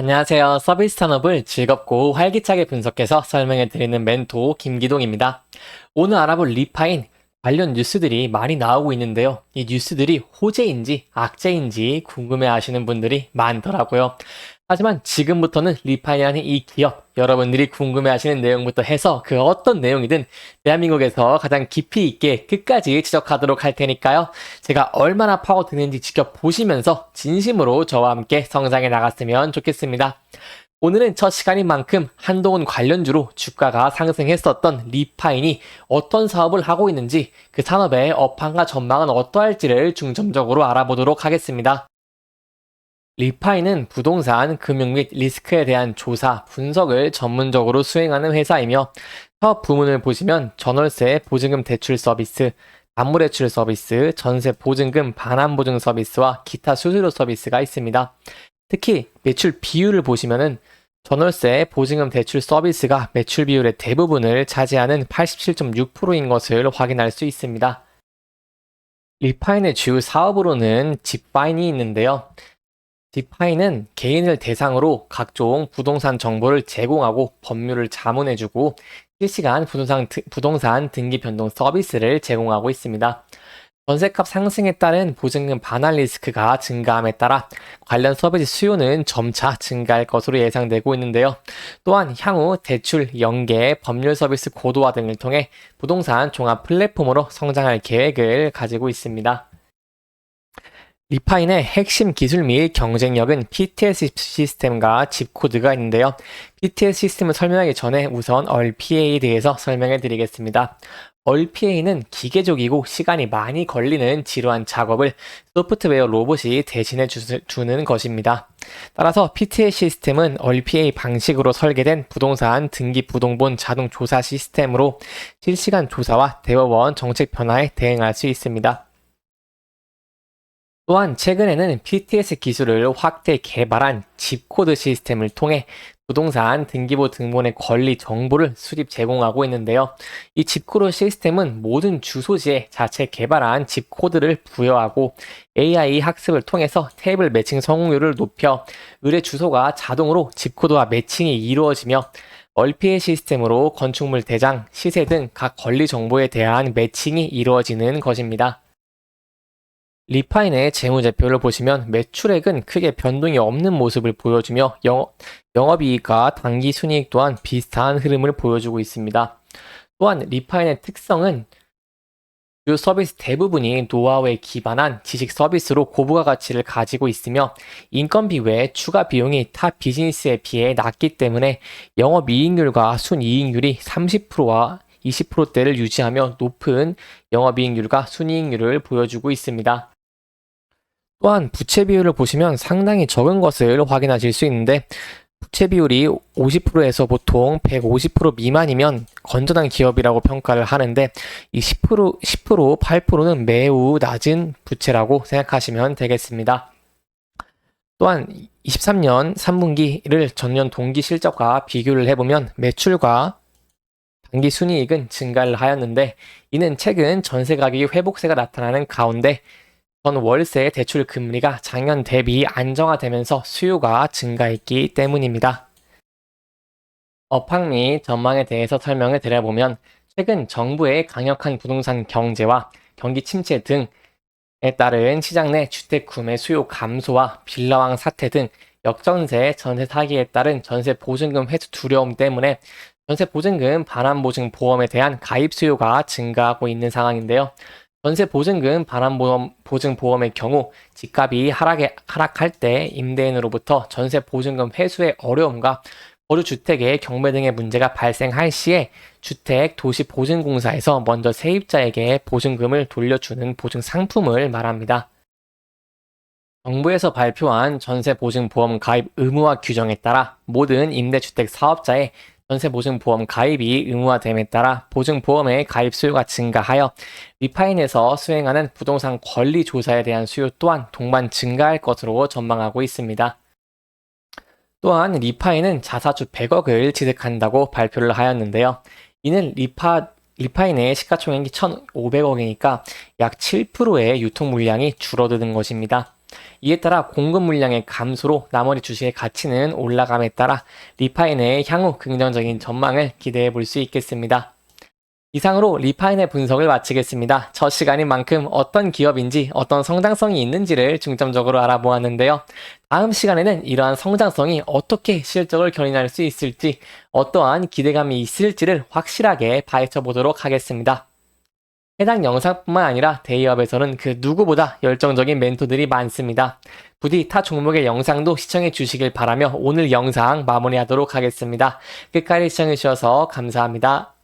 안녕하세요. 서비스 산업을 즐겁고 활기차게 분석해서 설명해 드리는 멘토 김기동입니다. 오늘 알아볼 리파인 관련 뉴스들이 많이 나오고 있는데요. 이 뉴스들이 호재인지 악재인지 궁금해 하시는 분들이 많더라고요. 하지만 지금부터는 리파인이라는 이 기업, 여러분들이 궁금해 하시는 내용부터 해서 그 어떤 내용이든 대한민국에서 가장 깊이 있게 끝까지 지적하도록 할 테니까요. 제가 얼마나 파고드는지 지켜보시면서 진심으로 저와 함께 성장해 나갔으면 좋겠습니다. 오늘은 첫 시간인 만큼 한동훈 관련주로 주가가 상승했었던 리파인이 어떤 사업을 하고 있는지 그 산업의 업황과 전망은 어떠할지를 중점적으로 알아보도록 하겠습니다. 리파이는 부동산, 금융 및 리스크에 대한 조사, 분석을 전문적으로 수행하는 회사이며 사업 부문을 보시면 전월세 보증금 대출 서비스, 반물대출 서비스, 전세 보증금 반환 보증 서비스와 기타 수수료 서비스가 있습니다. 특히 매출 비율을 보시면은 전월세 보증금 대출 서비스가 매출 비율의 대부분을 차지하는 87.6%인 것을 확인할 수 있습니다. 리파인의 주요 사업으로는 집파인이 있는데요. 디파이는 개인을 대상으로 각종 부동산 정보를 제공하고 법률을 자문해주고 실시간 부동산 등기 변동 서비스를 제공하고 있습니다. 전셋값 상승에 따른 보증금 반환 리스크가 증가함에 따라 관련 서비스 수요는 점차 증가할 것으로 예상되고 있는데요. 또한 향후 대출, 연계, 법률 서비스 고도화 등을 통해 부동산 종합 플랫폼으로 성장할 계획을 가지고 있습니다. 리파인의 핵심 기술 및 경쟁력은 PTS 시스템과 집코드가 있는데요. PTS 시스템을 설명하기 전에 우선 RPA에 대해서 설명해 드리겠습니다. RPA는 기계적이고 시간이 많이 걸리는 지루한 작업을 소프트웨어 로봇이 대신해 주는 것입니다. 따라서 PTS 시스템은 RPA 방식으로 설계된 부동산 등기 부동본 자동 조사 시스템으로 실시간 조사와 대법원 정책 변화에 대응할 수 있습니다. 또한 최근에는 PTS 기술을 확대 개발한 집코드 시스템을 통해 부동산 등기부 등본의 권리 정보를 수집 제공하고 있는데요. 이 집코드 시스템은 모든 주소지에 자체 개발한 집코드를 부여하고 AI 학습을 통해서 테이블 매칭 성공률을 높여 의뢰 주소가 자동으로 집코드와 매칭이 이루어지며 RPA 시스템으로 건축물 대장, 시세 등 각 권리 정보에 대한 매칭이 이루어지는 것입니다. 리파인의 재무제표를 보시면 매출액은 크게 변동이 없는 모습을 보여주며 영업이익과 당기순이익 또한 비슷한 흐름을 보여주고 있습니다. 또한 리파인의 특성은 주 서비스 대부분이 노하우에 기반한 지식 서비스로 고부가 가치를 가지고 있으며 인건비 외에 추가 비용이 타 비즈니스에 비해 낮기 때문에 영업이익률과 순이익률이 30%와 20%대를 유지하며 높은 영업이익률과 순이익률을 보여주고 있습니다. 또한 부채 비율을 보시면 상당히 적은 것을 확인하실 수 있는데 부채 비율이 50%에서 보통 150% 미만이면 건전한 기업이라고 평가를 하는데 이 10%, 8%는 매우 낮은 부채라고 생각하시면 되겠습니다. 또한 23년 3분기를 전년 동기 실적과 비교를 해보면 매출과 당기 순이익은 증가를 하였는데 이는 최근 전세 가격의 회복세가 나타나는 가운데 전 월세 대출 금리가 작년 대비 안정화되면서 수요가 증가했기 때문입니다. 업황 및 전망에 대해서 설명을 드려보면 최근 정부의 강력한 부동산 경제와 경기 침체 등에 따른 시장 내 주택 구매 수요 감소와 빌라왕 사태 등 역전세 전세 사기에 따른 전세 보증금 회수 두려움 때문에 전세 보증금 반환 보증 보험에 대한 가입 수요가 증가하고 있는 상황인데요. 전세 보증금 반환 보증 보험의 경우 집값이 하락할 때 임대인으로부터 전세 보증금 회수의 어려움과 거주 주택의 경매 등의 문제가 발생할 시에 주택도시보증공사에서 먼저 세입자에게 보증금을 돌려주는 보증 상품을 말합니다. 정부에서 발표한 전세보증보험 가입 의무화 규정에 따라 모든 임대주택 사업자의 전세보증보험 가입이 의무화됨에 따라 보증보험의 가입 수요가 증가하여 리파인에서 수행하는 부동산 권리 조사에 대한 수요 또한 동반 증가할 것으로 전망하고 있습니다. 또한 리파인은 자사주 100억을 취득한다고 발표를 하였는데요. 이는 리파인의 시가총액이 1,500억이니까 약 7%의 유통 물량이 줄어드는 것입니다. 이에 따라 공급 물량의 감소로 나머지 주식의 가치는 올라감에 따라 리파인의 향후 긍정적인 전망을 기대해 볼 수 있겠습니다. 이상으로 리파인의 분석을 마치겠습니다. 첫 시간인 만큼 어떤 기업인지 어떤 성장성이 있는지를 중점적으로 알아보았는데요. 다음 시간에는 이러한 성장성이 어떻게 실적을 견인할 수 있을지, 어떠한 기대감이 있을지를 확실하게 파헤쳐 보도록 하겠습니다. 해당 영상뿐만 아니라 대기업에서는 그 누구보다 열정적인 멘토들이 많습니다. 부디 타 종목의 영상도 시청해 주시길 바라며 오늘 영상 마무리하도록 하겠습니다. 끝까지 시청해 주셔서 감사합니다.